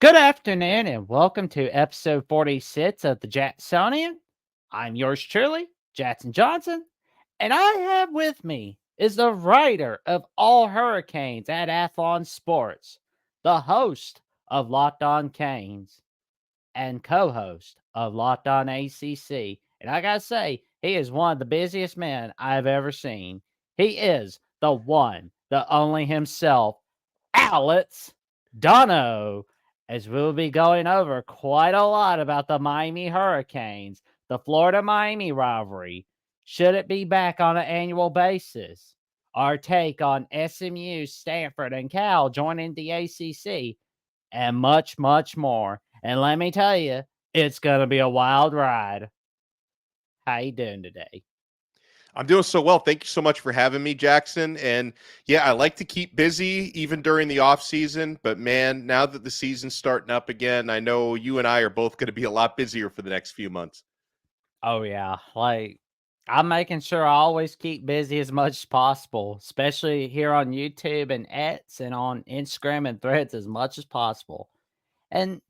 Good afternoon and welcome to episode 46 of the Jacksonian. I'm yours truly, Jackson Johnson, and I have with me is the writer of all hurricanes at Athlon Sports, the host of Locked On Canes, and co-host of Locked On ACC. And I gotta say, he is one of the busiest men I've ever seen. He is the one, the only himself, Alex Donno, as we'll be going over quite a lot about the Miami Hurricanes, the Florida Miami rivalry. Should it be back on an annual basis? Our take on SMU, Stanford, and Cal joining the ACC, and much, much more. And let me tell you, it's going to be a wild ride. How you doing today? I'm doing so well. Thank you so much for having me, Jackson. And yeah, I like to keep busy even during the off season. But man, now that the season's starting up again, I know you and I are both going to be a lot busier for the next few months. Oh yeah, like I'm making sure I always keep busy as much as possible, especially here on YouTube and X and on Instagram and Threads as much as possible. And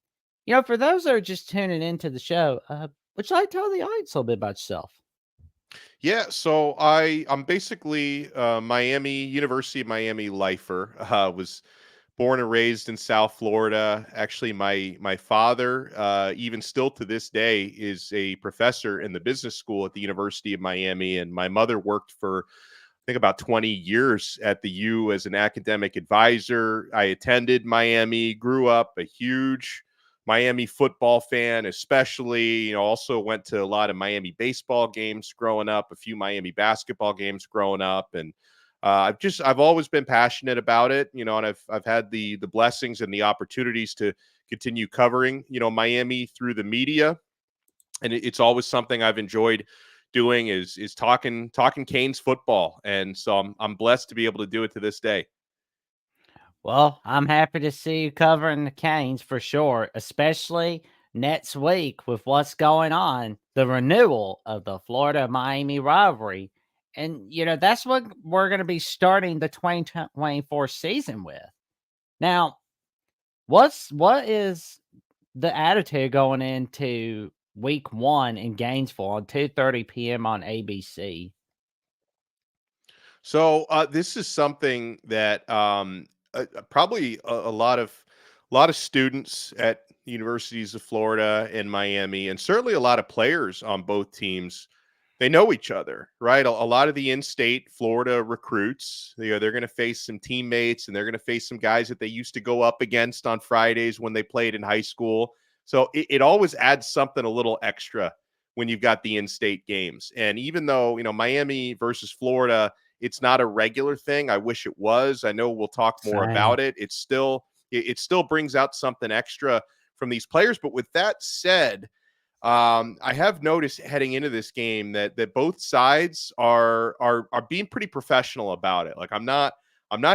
for those that are just tuning into the show, would you like to tell the audience a little bit about yourself? Yeah, so I'm basically Miami University of Miami lifer. Was born and raised in South Florida. Actually, my father, even still to this day, is a professor in the business school at the University of Miami, and my mother worked for I think about 20 years at the U as an academic advisor. I attended Miami, grew up a huge Miami football fan, especially, also went to a lot of Miami baseball games growing up, a few Miami basketball games growing up. And I've always been passionate about it, and I've had the blessings and the opportunities to continue covering, Miami through the media. And it's always something I've enjoyed doing is talking Canes football. And so I'm blessed to be able to do it to this day. Well, I'm happy to see you covering the Canes for sure, especially next week with what's going on, the renewal of the Florida Miami rivalry. And, that's what we're going to be starting the 2024 season with. Now, what is the attitude going into week 1 in Gainesville on 2:30 p.m. on ABC? So this is something that probably a lot of students at universities of Florida and Miami, and certainly a lot of players on both teams. They know each other, right? A lot of the in-state Florida recruits, they're going to face some teammates, and they're going to face some guys that they used to go up against on Fridays when they played in high school. So it always adds something a little extra when you've got the in-state games. And even though Miami versus Florida, it's not a regular thing. I wish it was. I know we'll talk more Same. about it. It still brings out something extra from these players. But with that said, I have noticed heading into this game that both sides are being pretty professional about it. Like I'm not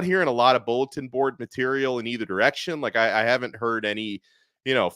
hearing a lot of bulletin board material in either direction. Like I haven't heard any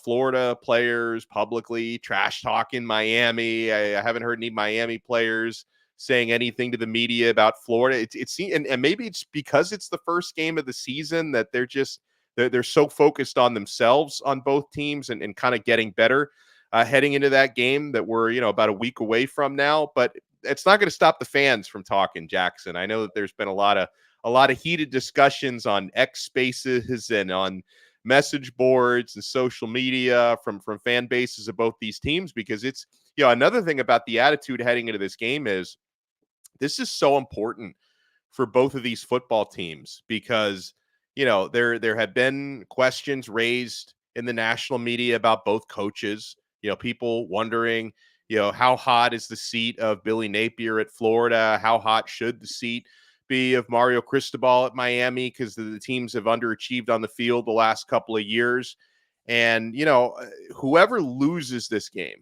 Florida players publicly trash talking Miami. I haven't heard any Miami players saying anything to the media about Florida. And maybe it's because it's the first game of the season that they're so focused on themselves on both teams and kind of getting better heading into that game that we're about a week away from now. But it's not going to stop the fans from talking, Jackson. I know that there's been a lot of heated discussions on X Spaces and on message boards and social media from fan bases of both these teams, because it's another thing about the attitude heading into this game is this is so important for both of these football teams, because there have been questions raised in the national media about both coaches. People wondering, how hot is the seat of Billy Napier at Florida? How hot should the seat be of Mario Cristobal at Miami? Because the teams have underachieved on the field the last couple of years. And, whoever loses this game,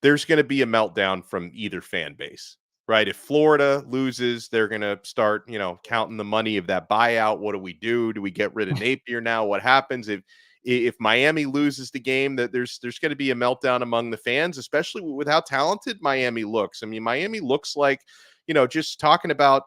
there's going to be a meltdown from either fan base, right? If Florida loses, they're going to start, counting the money of that buyout. What do we do? Do we get rid of Napier now? What happens if Miami loses the game? That there's going to be a meltdown among the fans, especially with how talented Miami looks. I mean, Miami looks like, just talking about,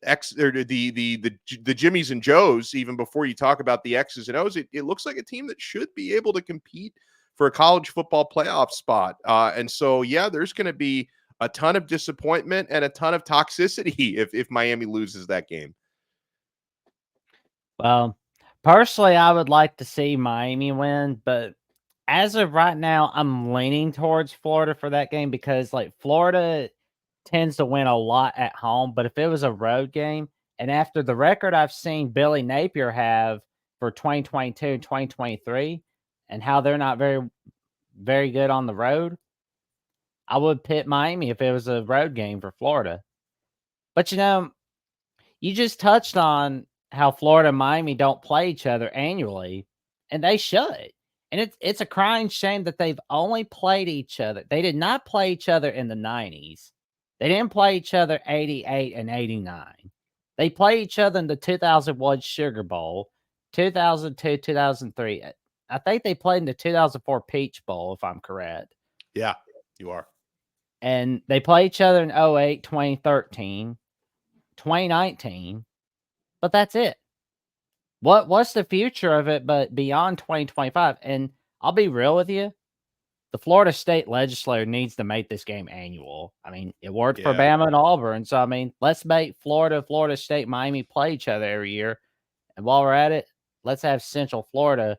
X or the Jimmies and Joes, even before you talk about the X's and O's, it looks like a team that should be able to compete for a college football playoff spot. And so, yeah, there's going to be a ton of disappointment and a ton of toxicity if Miami loses that game. Well, personally, I would like to see Miami win, but as of right now, I'm leaning towards Florida for that game because, like, Florida tends to win a lot at home. But if it was a road game, and after the record I've seen Billy Napier have for 2022 and 2023, and how they're not very good on the road, I would pit Miami if it was a road game for Florida. But you just touched on how Florida and Miami don't play each other annually, and they should. And it's a crying shame that they've only played each other. They did not play each other in the 90s. They didn't play each other 88 and 89. They play each other in the 2001 Sugar Bowl, 2002, 2003. I think they played in the 2004 Peach Bowl, if I'm correct. Yeah, you are. And they play each other in 08, 2013, 2019, but that's it. What's the future of it but beyond 2025? And I'll be real with you, the Florida State legislature needs to make this game annual. I mean, it worked for Yeah. Bama and Auburn, so I mean, let's make Florida State, Miami play each other every year. And while we're at it, let's have Central Florida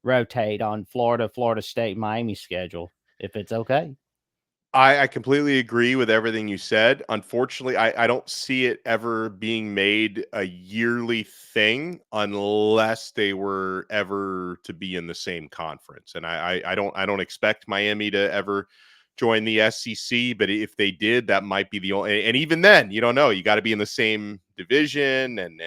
rotate on Florida State, Miami schedule if it's okay. I completely agree with everything you said. Unfortunately, I don't see it ever being made a yearly thing unless they were ever to be in the same conference. And I don't expect Miami to ever join the SEC, but if they did, that might be the only. And even then, you don't know. You got to be in the same division, and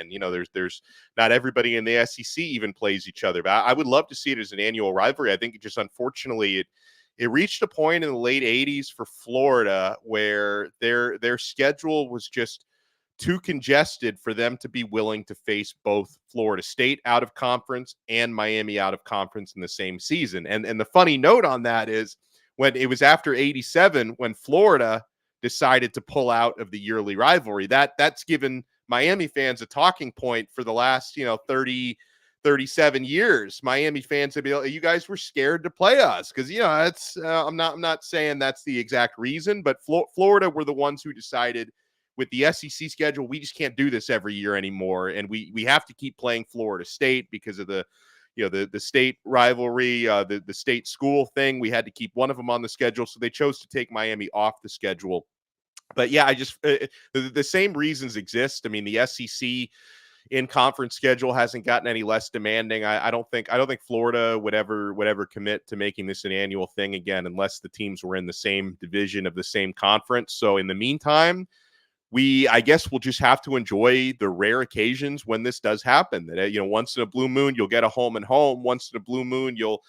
there's not everybody in the SEC even plays each other. But I would love to see it as an annual rivalry. I think it just unfortunately it reached a point in the late 80s for Florida where their schedule was just too congested for them to be willing to face both Florida State out of conference and Miami out of conference in the same season. And the funny note on that is when it was after 87 when Florida decided to pull out of the yearly rivalry, that's given Miami fans a talking point for the last 37 years. Miami fans would be like, you guys were scared to play us because it's I'm not saying that's the exact reason, but Florida were the ones who decided with the SEC schedule we just can't do this every year anymore, and we have to keep playing Florida State because of the state rivalry, the state school thing. We had to keep one of them on the schedule, so they chose to take Miami off the schedule. But yeah, I just the same reasons exist. I mean, the SEC in conference schedule hasn't gotten any less demanding. I don't think Florida would ever commit to making this an annual thing again unless the teams were in the same division of the same conference. So in the meantime, I guess we'll just have to enjoy the rare occasions when this does happen. That once in a blue moon you'll get a home and home. Once in a blue moon you'll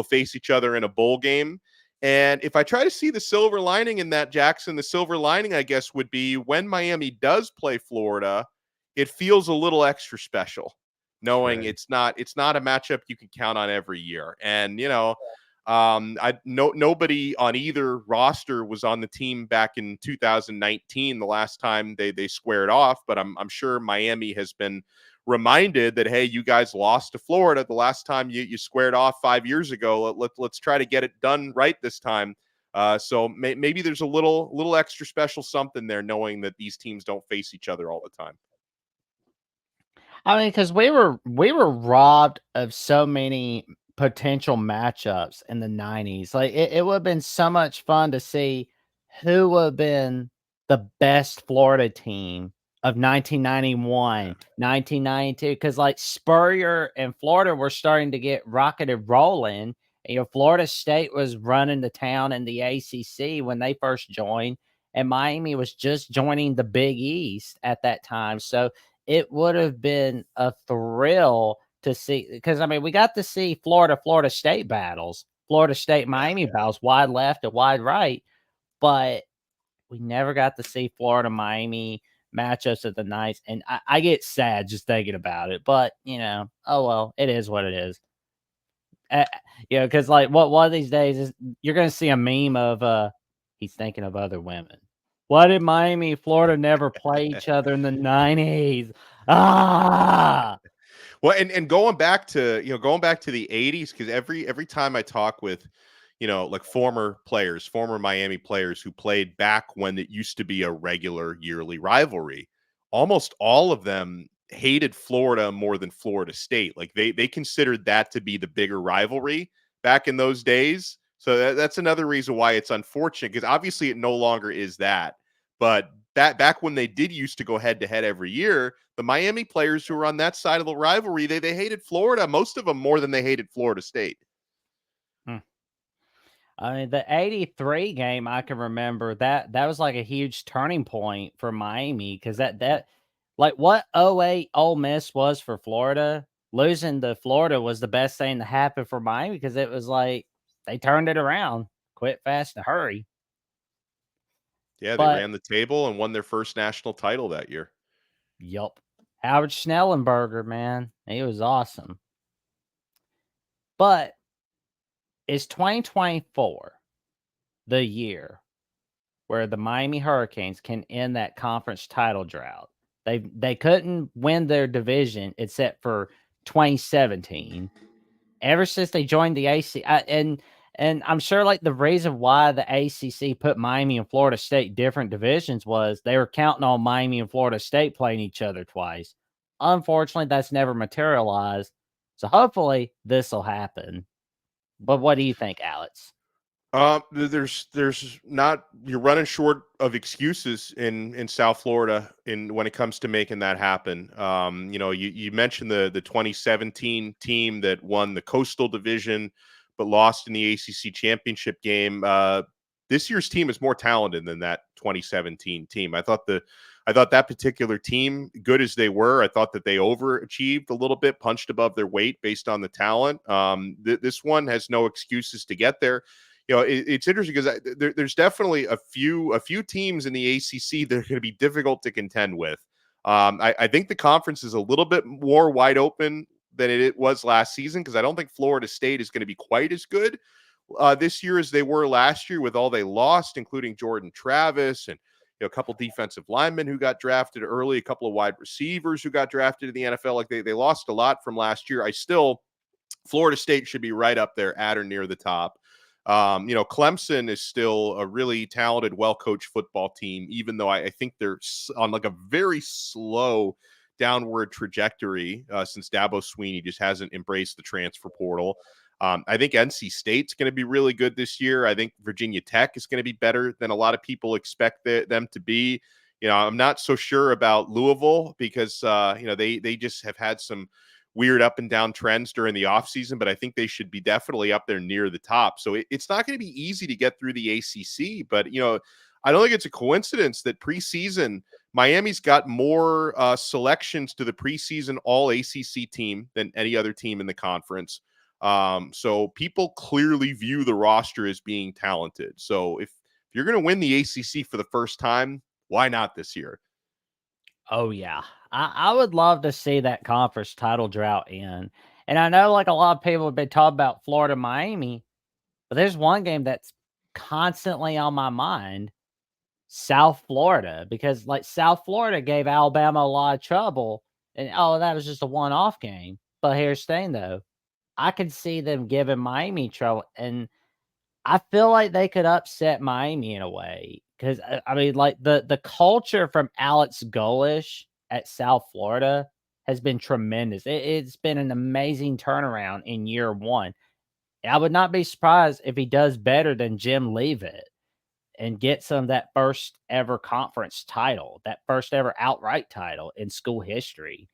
face each other in a bowl game. And if I try to see the silver lining in that, Jackson, the silver lining, I guess, would be when Miami does play Florida, it feels a little extra special, knowing True. it's not a matchup you can count on every year. And nobody on either roster was on the team back in 2019, the last time they squared off. But I'm sure Miami has been reminded that, hey, you guys lost to Florida the last time you squared off 5 years ago. Let's try to get it done right this time. So maybe there's a little extra special something there, knowing that these teams don't face each other all the time. I mean, because we were robbed of so many potential matchups in the 90s. Like it would have been so much fun to see who would have been the best Florida team of 1991, 1992. Because like Spurrier and Florida were starting to get rocketed rolling. Florida State was running the town in the ACC when they first joined, and Miami was just joining the Big East at that time. So it would have been a thrill to see because I mean we got to see Florida State battles, Florida State Yeah. Miami battles, wide left and wide right, but we never got to see Florida Miami matchups at the nights, and I get sad just thinking about it. But oh well, it is what it is. Uh, because like what one of these days is you're gonna see a meme of he's thinking of other women. Why did Miami and Florida never play each other in the 90s? Ah! Well, and going back to going back to the 80s, because every time I talk with like former players, former Miami players who played back when it used to be a regular yearly rivalry, almost all of them hated Florida more than Florida State. Like they considered that to be the bigger rivalry back in those days. So that's another reason why it's unfortunate, because obviously it no longer is that. But back when they did used to go head to head every year, the Miami players who were on that side of the rivalry, they hated Florida, most of them more than they hated Florida State. Hmm. I mean, the 83 game, I can remember that was like a huge turning point for Miami, because that like what '08 Ole Miss was for Florida, losing to Florida was the best thing to happen for Miami, because it was like they turned it around, quit fast and hurry. Yeah, they But ran the table and won their first national title that year. yup, Howard Schnellenberger, man, he was awesome. But is 2024 the year where the Miami Hurricanes can end that conference title drought? They couldn't win their division except for 2017. Ever since they joined the AC, and I'm sure like the reason why the ACC put Miami and Florida State different divisions was they were counting on Miami and Florida State playing each other twice. Unfortunately, that's never materialized. So hopefully this will happen. But what do you think, Alex? There's not, you're running short of excuses in South Florida in when it comes to making that happen. You mentioned the 2017 team that won the Coastal Division but lost in the ACC championship game. This year's team is more talented than that 2017 team. I thought that particular team, good as they were, I thought that they overachieved a little bit, punched above their weight based on the talent. This one has no excuses to get there. It's interesting because there's definitely a few teams in the ACC that are going to be difficult to contend with. I think the conference is a little bit more wide open than it was last season, because I don't think Florida State is going to be quite as good this year as they were last year with all they lost, including Jordan Travis and a couple defensive linemen who got drafted early, a couple of wide receivers who got drafted in the NFL. Like they lost a lot from last year. Florida State should be right up there at or near the top. Clemson is still a really talented, well-coached football team, even though I think they're on like a very slow downward trajectory since Dabo Sweeney just hasn't embraced the transfer portal. I think NC State's going to be really good this year. I think Virginia Tech is going to be better than a lot of people expect them to be. I'm not so sure about Louisville because, they just have had some weird up and down trends during the offseason, but I think they should be definitely up there near the top. So it's not going to be easy to get through the ACC, but I don't think it's a coincidence that preseason Miami's got more selections to the preseason all ACC team than any other team in the conference. So people clearly view the roster as being talented. So if you're going to win the ACC for the first time, why not this year? Oh yeah. I would love to see that conference title drought end. And I know like a lot of people have been talking about Florida, Miami, but there's one game that's constantly on my mind, South Florida, because like South Florida gave Alabama a lot of trouble. And that was just a one-off game. But here's the thing though. I could see them giving Miami trouble, and I feel like they could upset Miami in a way, because I mean, like the culture from Alex Golish at South Florida has been tremendous. It's been an amazing turnaround in year one. I would not be surprised if he does better than Jim Leavitt and get some of that first ever conference title, that first ever outright title in school history.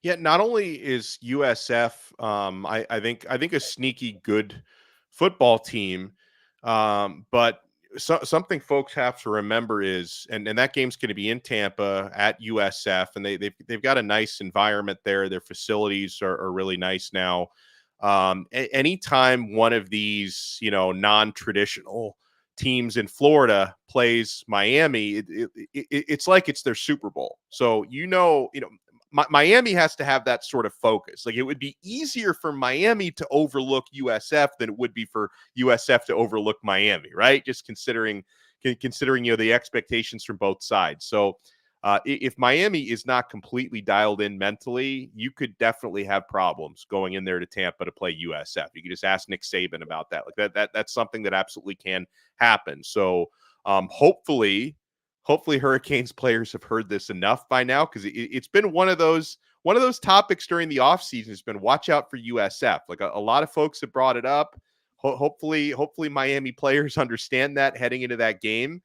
Yeah, not only is USF, I think a sneaky good football team, but something folks have to remember is, and that game's going to be in Tampa at USF, and they've got a nice environment there. Their facilities are really nice now. Anytime one of these non-traditional teams in Florida plays Miami, it's like it's their Super Bowl. So Miami has to have that sort of focus. Like it would be easier for Miami to overlook USF than it would be for USF to overlook Miami, right? Just considering considering the expectations from both sides. So if Miami is not completely dialed in mentally, you could definitely have problems going in there to Tampa to play USF. You could just ask Nick Saban about that. Like that's something that absolutely can happen. So hopefully Hurricanes players have heard this enough by now, because it's been one of those topics during the offseason has been watch out for USF. Like a lot of folks have brought it up. Hopefully Miami players understand that heading into that game,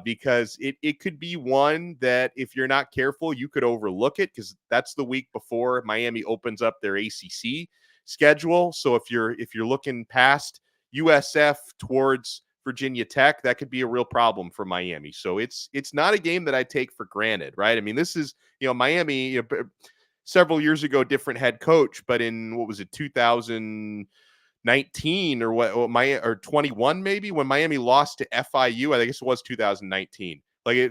because it could be one that if you're not careful, you could overlook it, because that's the week before Miami opens up their ACC schedule. So if you're looking past USF towards Virginia Tech, that could be a real problem for Miami. So it's not a game that I take for granted, right? I mean, this is, Miami, several years ago, different head coach, but in, what was it, 2019 or 21 maybe, when Miami lost to FIU, I guess it was 2019.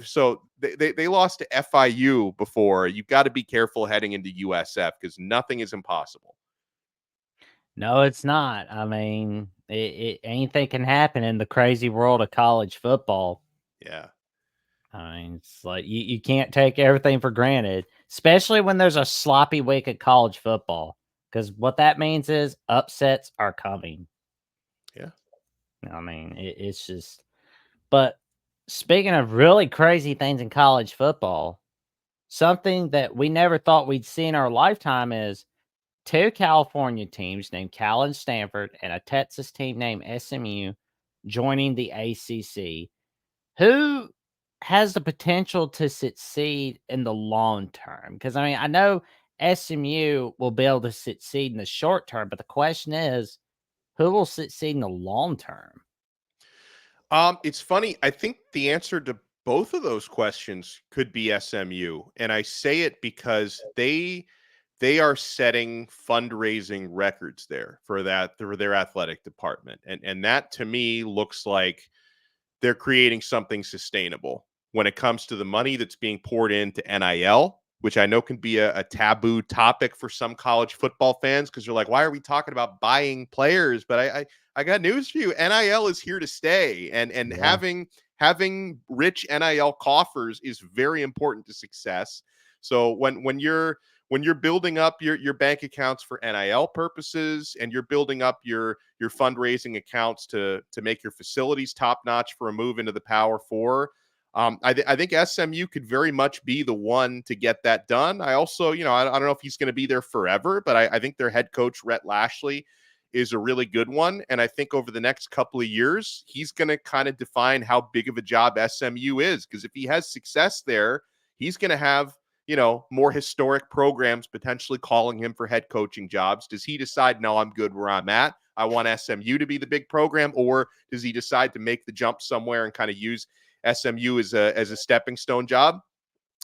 So they lost to FIU before. You've got to be careful heading into USF, because nothing is impossible. No, it's not. I mean, anything can happen in the crazy world of college football. Yeah. I mean, it's like you can't take everything for granted, especially when there's a sloppy week of college football. Because what that means is upsets are coming. Yeah. I mean, it's just. But speaking of really crazy things in college football, something that we never thought we'd see in our lifetime is two California teams named Cal and Stanford and a Texas team named SMU joining the ACC. Who has the potential to succeed in the long term? Because I mean, I know SMU will be able to succeed in the short term, but the question is, who will succeed in the long term? It's funny. I think the answer to both of those questions could be SMU, and I say it because they are setting fundraising records there for their athletic department, and that to me looks like they're creating something sustainable when it comes to the money that's being poured into NIL, which I know can be a taboo topic for some college football fans, because you're like, why are we talking about buying players? But I got news for you. NIL is here to stay, and Yeah. having rich NIL coffers is very important to success. So when you're building up your bank accounts for NIL purposes, and you're building up your fundraising accounts to make your facilities top notch for a move into the Power Four, I think SMU could very much be the one to get that done. I also, I don't know if he's going to be there forever, but I think their head coach, Rhett Lashley, is a really good one. And I think over the next couple of years, he's going to kind of define how big of a job SMU is. Because if he has success there, he's going to have, more historic programs potentially calling him for head coaching jobs. Does he decide, no, I'm good where I'm at, I want SMU to be the big program? Or does he decide to make the jump somewhere and kind of use SMU as a stepping stone job?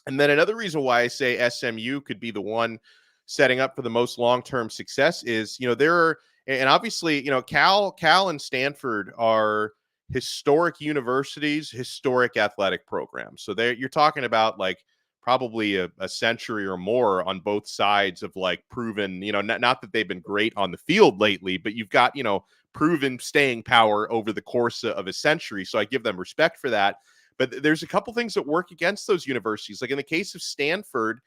And then another reason why I say SMU could be the one setting up for the most long-term success is, there are, and obviously, Cal and Stanford are historic universities, historic athletic programs. So you're talking about like probably a century or more on both sides of like proven, not that they've been great on the field lately, but you've got, proven staying power over the course of a century. So I give them respect for that. But there's a couple things that work against those universities. Like in the case of Stanford,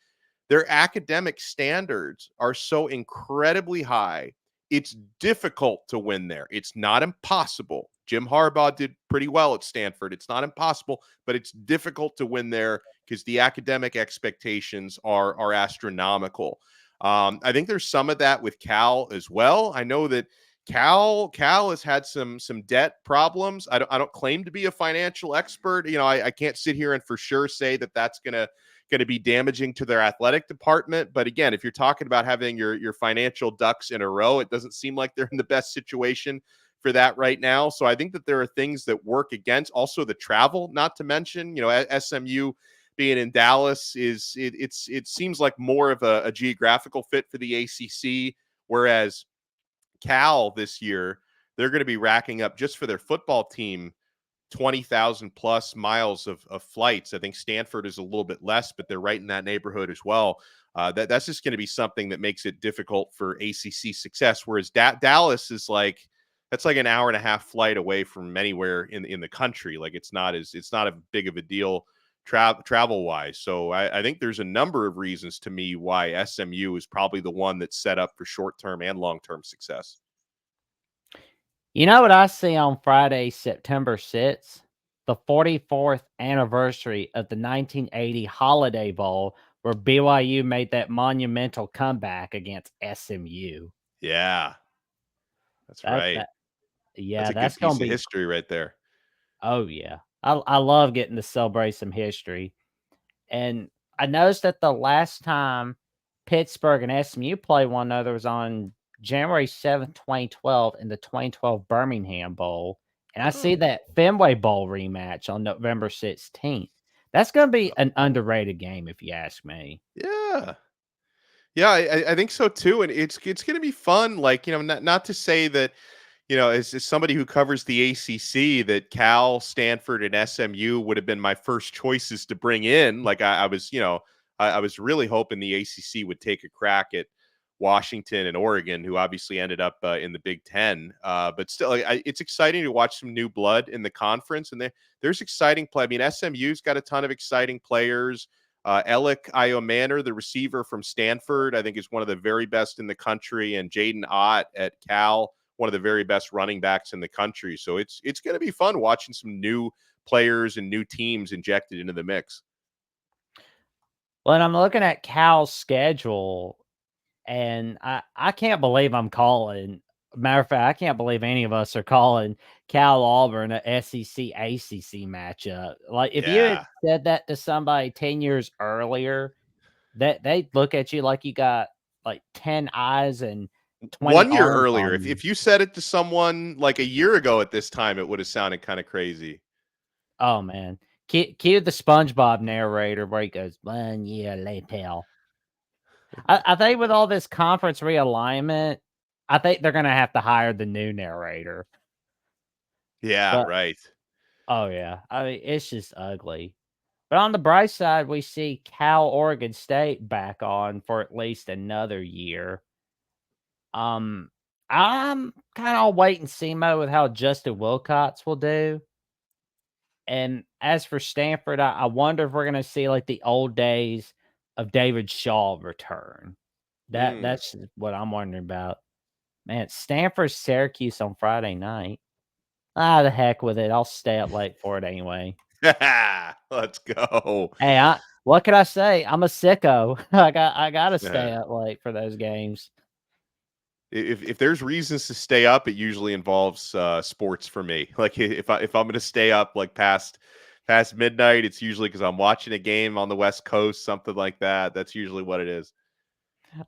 their academic standards are so incredibly high. It's difficult to win there. It's not impossible. Jim Harbaugh did pretty well at Stanford. It's not impossible, but it's difficult to win there because the academic expectations are astronomical. I think there's some of that with Cal as well. I know that Cal has had some debt problems. I don't claim to be a financial expert. I can't sit here and for sure say that that's gonna be damaging to their athletic department. But again, if you're talking about having your financial ducks in a row, it doesn't seem like they're in the best situation for that right now. So I think that there are things that work against. Also the travel, not to mention, SMU being in Dallas it seems like more of a geographical fit for the ACC, whereas Cal this year, they're going to be racking up just for their football team 20,000 plus miles of flights. I think Stanford is a little bit less, but they're right in that neighborhood as well. That's just going to be something that makes it difficult for ACC success. Whereas Dallas is like, that's like an hour and a half flight away from anywhere in the country. Like it's not a big of a deal travel wise. So I think there's a number of reasons to me why SMU is probably the one that's set up for short term and long term success. You know what I see on Friday, September 6th? The 44th anniversary of the 1980 Holiday Bowl, where BYU made that monumental comeback against SMU. Yeah, that's That right. that That's yeah, a good that's gonna piece of be history right there. oh yeah. I love getting to celebrate some history. And I noticed that the last time Pittsburgh and SMU played one another was on January 7th, 2012 in the 2012 Birmingham Bowl. And I see Oh, that Fenway Bowl rematch on November 16th. That's going to be an underrated game, if you ask me. yeah. Yeah, I think so too, and it's going to be fun. Like not to say that as somebody who covers the ACC, that Cal, Stanford, and SMU would have been my first choices to bring in. Like I was, I was really hoping the ACC would take a crack at Washington and Oregon, who obviously ended up in the Big Ten. But still, it's exciting to watch some new blood in the conference, and there's exciting play. I mean, SMU's got a ton of exciting players. Alec Iomanner, the receiver from Stanford, I think is one of the very best in the country, and Jaden Ott at Cal, one of the very best running backs in the country. So it's going to be fun watching some new players and new teams injected into the mix. Well, and I'm looking at Cal's schedule, and I can't believe I'm calling. Matter of fact, I can't believe any of us are calling Cal Auburn a SEC ACC matchup. Like if you had Yeah. said that to somebody 10 years earlier, that they'd look at you like you got like 10 eyes and 20 1 year arms earlier, on if you. you said it to someone like a year ago at this time, it would have sounded kind of crazy. Oh man. Cue the SpongeBob narrator where he goes, 1 year later. I think with all this conference realignment, I think they're gonna have to hire the new narrator. Yeah, But right. oh yeah, I mean it's just ugly. But on the bright side, we see Cal Oregon State back on for at least another year. Um, I'm kind of wait and see mode with how Justin Wilcox will do. And as for Stanford, I wonder if we're gonna see like the old days of David Shaw return. Mm. That's what I'm wondering about. Man, Stanford Syracuse on Friday night. Ah, the heck with it. I'll stay up late for it anyway. Let's go. Hey, what can I say? I'm a sicko. I gotta Yeah. stay up late for those games. If there's reasons to stay up, it usually involves sports for me. Like if I'm going to stay up like past midnight, it's usually because I'm watching a game on the West Coast, something like that. That's usually what it is.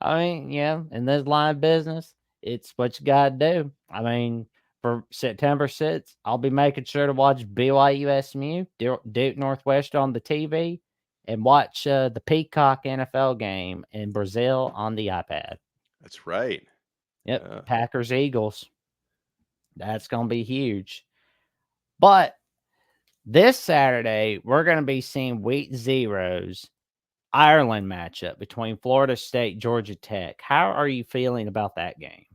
I mean, yeah, in this line of business, it's what you gotta do. I mean, for September 6th, I'll be making sure to watch BYU SMU, Duke Northwestern on the TV, and watch the Peacock NFL game in Brazil on the iPad. That's right. Yep, Yeah. Packers Eagles. That's gonna be huge. But this Saturday, we're gonna be seeing Week Zero's Ireland matchup between Florida State, Georgia Tech. How are you feeling about that game?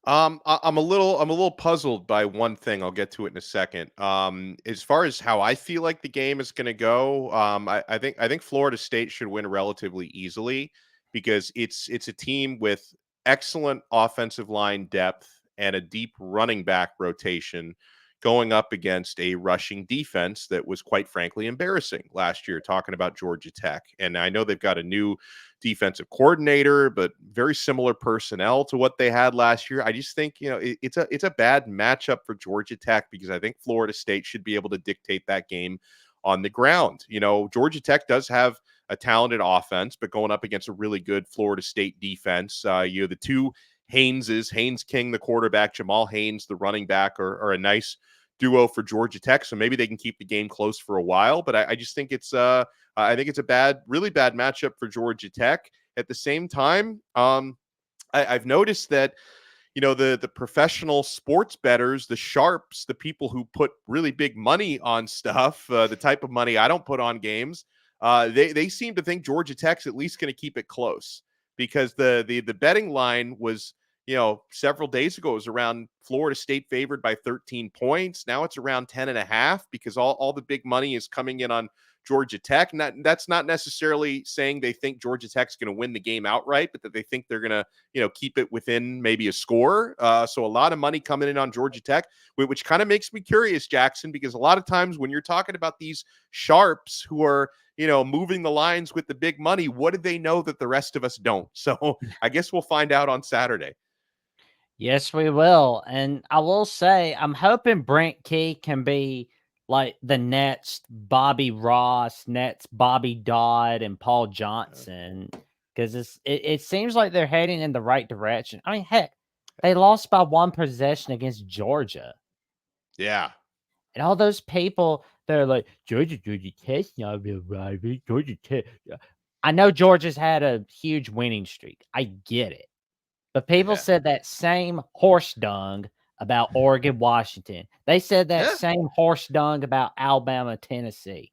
I'm a little puzzled by one thing. I'll get to it in a second. As far as how I feel like the game is going to go, I think Florida State should win relatively easily because it's a team with excellent offensive line depth and a deep running back rotation going up against a rushing defense that was quite frankly embarrassing last year. Talking about Georgia Tech, and I know they've got a new defensive coordinator, but very similar personnel to what they had last year. I just think it's a bad matchup for Georgia Tech because I think Florida State should be able to dictate that game on the ground. Georgia Tech does have a talented offense, but going up against a really good Florida State defense, the two Haynes King, the quarterback, Jamal Haynes, the running back, are a nice duo for Georgia Tech. So maybe they can keep the game close for a while. But I just think I think it's a really bad matchup for Georgia Tech. At the same time, I've noticed that the professional sports bettors, the sharps, the people who put really big money on stuff, the type of money I don't put on games, they seem to think Georgia Tech's at least going to keep it close because the betting line was several days ago it was around Florida State favored by 13 points. Now it's around 10.5 because all the big money is coming in on Georgia Tech. That's not necessarily saying they think Georgia Tech's going to win the game outright, but that they think they're going to, keep it within maybe a score. So a lot of money coming in on Georgia Tech, which kind of makes me curious, Jackson, because a lot of times when you're talking about these sharps who are, moving the lines with the big money, what do they know that the rest of us don't? So I guess we'll find out on Saturday. Yes, we will. And I will say, I'm hoping Brent Key can be like the next Bobby Ross, next Bobby Dodd, and Paul Johnson, because it seems like they're heading in the right direction. I mean, heck, they lost by one possession against Georgia. Yeah. And all those people, they're like, Georgia Tech's not real rivalry. Georgia Tech. I know Georgia's had a huge winning streak. I get it. But people Yeah. said that same horse dung about Oregon, Washington. They said that Yeah. same horse dung about Alabama, Tennessee.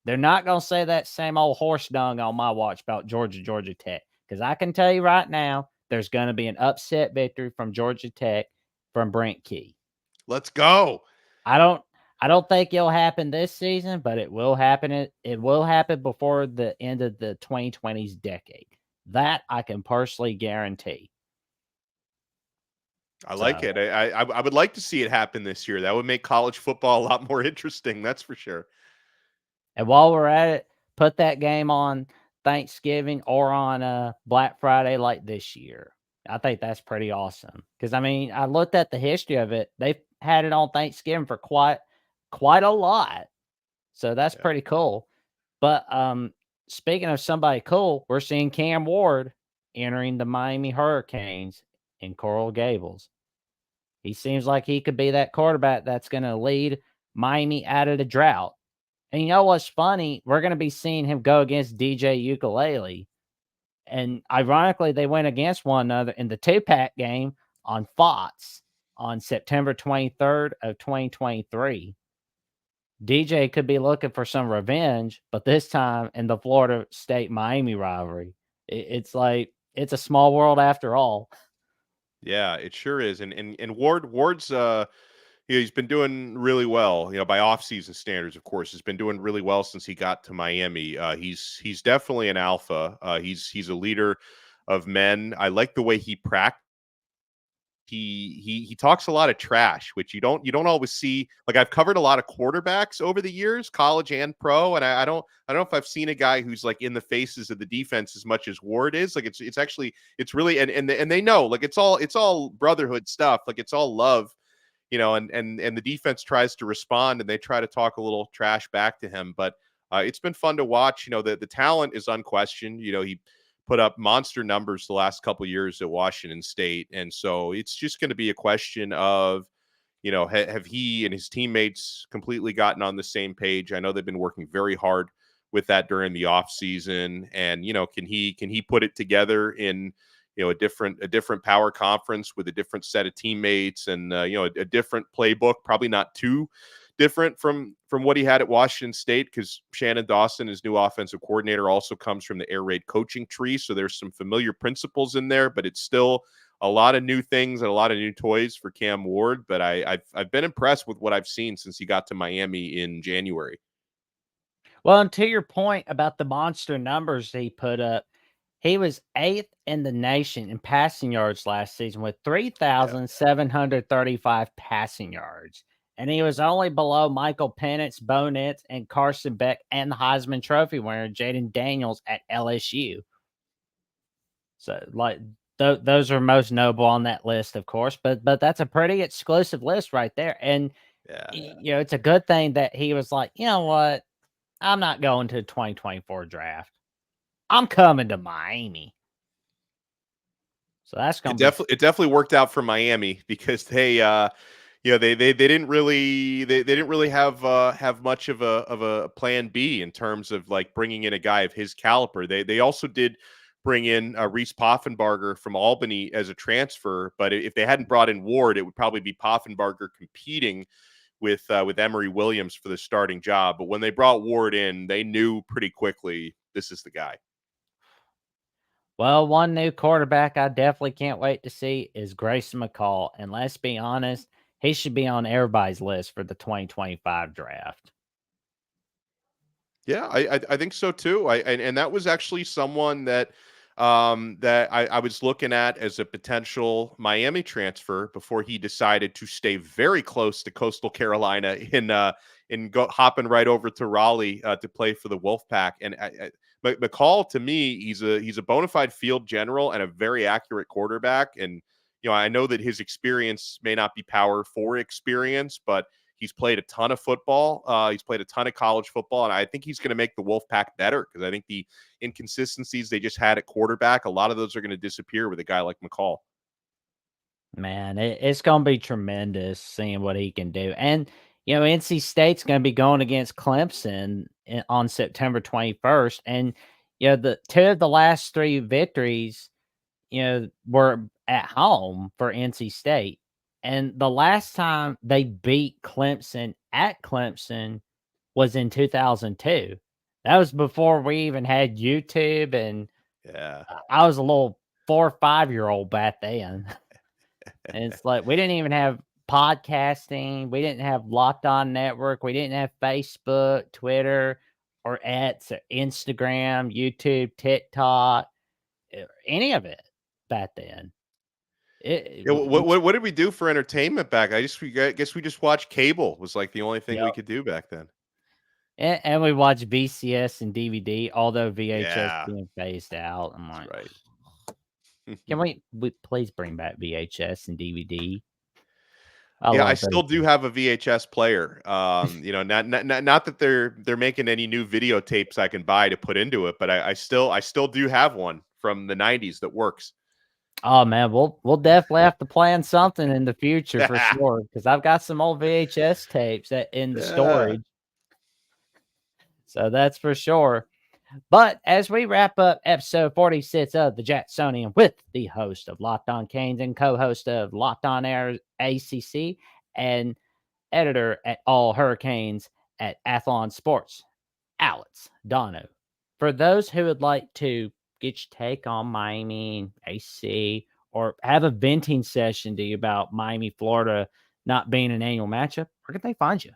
They're not going to say that same old horse dung on my watch about Georgia Tech. Because I can tell you right now, there's going to be an upset victory from Georgia Tech from Brent Key. Let's go. I don't think it'll happen this season, but it will happen. It will happen before the end of the 2020s decade. That I can personally guarantee. I like So, it. I would like to see it happen this year. That would make college football a lot more interesting. That's for sure. and while we're at it, put that game on Thanksgiving or on Black Friday like this year. I think that's pretty awesome. Because I mean, I looked at the history of it. They've had it on Thanksgiving for quite a lot. So that's Yeah. pretty cool. But speaking of somebody cool, we're seeing Cam Ward entering the Miami Hurricanes in Coral Gables. He seems like he could be that quarterback that's going to lead Miami out of the drought. And you know what's funny? We're going to be seeing him go against DJ Ukulele. And ironically, they went against one another in the two-pack game on Fox on September 23rd of 2023. DJ could be looking for some revenge, but this time in the Florida State Miami rivalry. It's like it's a small world after all. Yeah, it sure is. And Ward's he's been doing really well, by off-season standards, of course. Has been doing really well since he got to Miami. He's definitely an alpha. He's a leader of men. I like the way he practices. He talks a lot of trash, which you don't always see. Like, I've covered a lot of quarterbacks over the years, college and pro, and I don't know if I've seen a guy who's like in the faces of the defense as much as Ward is. Like, it's actually, it's really, and they know, like, it's all brotherhood stuff. Like, it's all love, and the defense tries to respond and they try to talk a little trash back to him. But it's been fun to watch. The talent is unquestioned. He put up monster numbers the last couple of years at Washington State, and so it's just going to be a question of, have he and his teammates completely gotten on the same page? I know they've been working very hard with that during the off season, and can he put it together in a different power conference with a different set of teammates and a different playbook, probably not too different from what he had at Washington State, because Shannon Dawson, his new offensive coordinator, also comes from the air raid coaching tree. So there's some familiar principles in there, but it's still a lot of new things and a lot of new toys for Cam Ward. But I've been impressed with what I've seen since he got to Miami in January. Well, and to your point about the monster numbers he put up, he was 8th in the nation in passing yards last season with Yeah. 3,735 passing yards. And he was only below Michael Penix, Bo Nix, and Carson Beck and the Heisman Trophy winner, Jaden Daniels at LSU. So, like, those are most notable on that list, of course. But that's a pretty exclusive list right there. And, Yeah. it's a good thing that he was like, you know what? I'm not going to the 2024 draft. I'm coming to Miami. So that's It gonna be definitely it definitely worked out for Miami because they didn't really they didn't really have much of a plan B in terms of like bringing in a guy of his caliber. They also did bring in Reese Poffenbarger from Albany as a transfer, but if they hadn't brought in Ward, it would probably be Poffenbarger competing with Emory Williams for the starting job. But when they brought Ward in, they knew pretty quickly this is the guy. Well, one new quarterback I definitely can't wait to see is Grayson McCall. And let's be honest, he should be on everybody's list for the 2025 draft. Yeah, I think so too. And that was actually someone that that I was looking at as a potential Miami transfer before he decided to stay very close to Coastal Carolina in go hopping right over to Raleigh to play for the Wolfpack. And McCall, to me, he's a bona fide field general and a very accurate quarterback. And I know that his experience may not be power for experience, but he's played a ton of football. He's played a ton of college football, and I think he's going to make the Wolfpack better because I think the inconsistencies they just had at quarterback, a lot of those are going to disappear with a guy like McCall. Man, it's going to be tremendous seeing what he can do. And, NC State's going to be going against Clemson on September 21st. And, the two of the last three victories, were at home for NC State. And the last time they beat Clemson at Clemson was in 2002. That was before we even had YouTube, and Yeah. I was a little 4 or 5-year-old back then. And it's like we didn't even have podcasting, we didn't have Locked On Network, we didn't have Facebook, Twitter, or X, or Instagram, YouTube, TikTok, any of it back then. Yeah, what did we do for entertainment back? I guess we just watched cable. Was like the only thing we Yep. could do back then. And we watch VCS and DVD, although VHS Yeah, being phased out. I'm that's like, right. can we please bring back VHS and DVD? I Yeah, I love still those. do have a VHS player. Not that they're making any new videotapes I can buy to put into it, but I still do have one from the '90s that works. Oh man, we'll definitely have to plan something in the future for sure because I've got some old VHS tapes in the Yeah. storage, so that's for sure. But as we wrap up episode 46 of the Jacksonian with the host of Locked On Canes and co-host of Locked On Air ACC and editor at All Hurricanes at Athlon Sports, Alex Donno. For those who would like to get your take on Miami, AC, or have a venting session to you about Miami, Florida not being an annual matchup, where can they find you?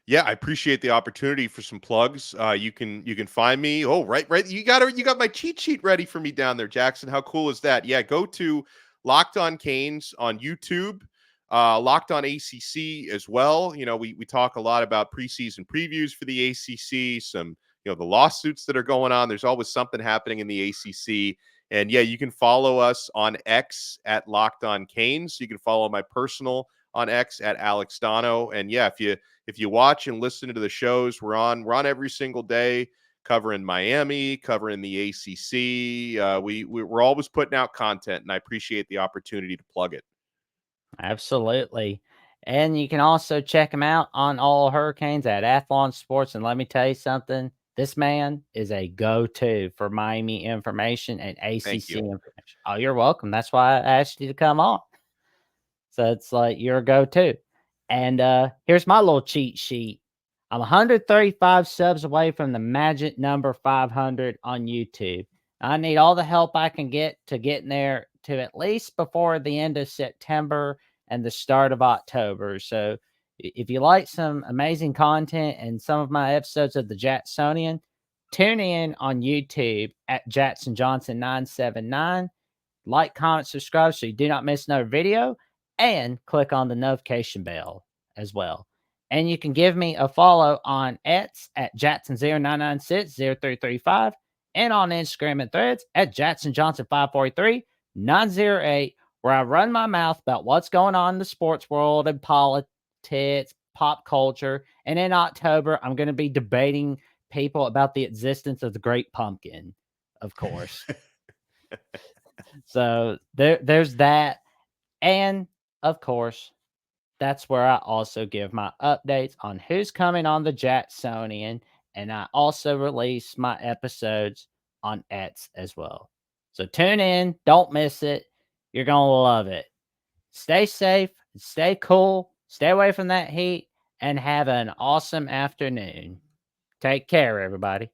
Yeah, I appreciate the opportunity for some plugs. You can find me. Oh, right. You got my cheat sheet ready for me down there, Jackson. How cool is that? Yeah, go to Locked On Canes on YouTube, Locked On ACC as well. We talk a lot about preseason previews for the ACC. Some the lawsuits that are going on. There's always something happening in the ACC. And yeah, you can follow us on X at Locked On Canes. You can follow my personal on X at Alex Dono. And yeah, if you watch and listen to the shows, we're on every single day covering Miami, covering the ACC. We're always putting out content, and I appreciate the opportunity to plug it. Absolutely. And you can also check him out on All Hurricanes at Athlon Sports. And let me tell you something, this man is a go-to for Miami information and Thank ACC you. information. Oh, you're welcome. That's why I asked you to come on. So it's like you're a go-to. And here's my little cheat sheet. I'm 135 subs away from the magic number 500 on YouTube. I need all the help I can get to getting there to at least before the end of September and the start of October. So if you like some amazing content and some of my episodes of the Jacksonian, tune in on YouTube at Jackson Johnson 979. Like, comment, subscribe so you do not miss another video, and click on the notification bell as well. And you can give me a follow on X at Jackson09960335 and on Instagram and Threads at JacksonJohnson543908, where I run my mouth about what's going on in the sports world and politics, pop culture. And in October, I'm going to be debating people about the existence of the Great Pumpkin, of course. So there's that. And of course, that's where I also give my updates on who's coming on the Jacksonian. And I also release my episodes on X as well. So tune in, don't miss it. You're going to love it. Stay safe, stay cool, stay away from that heat, and have an awesome afternoon. Take care, everybody.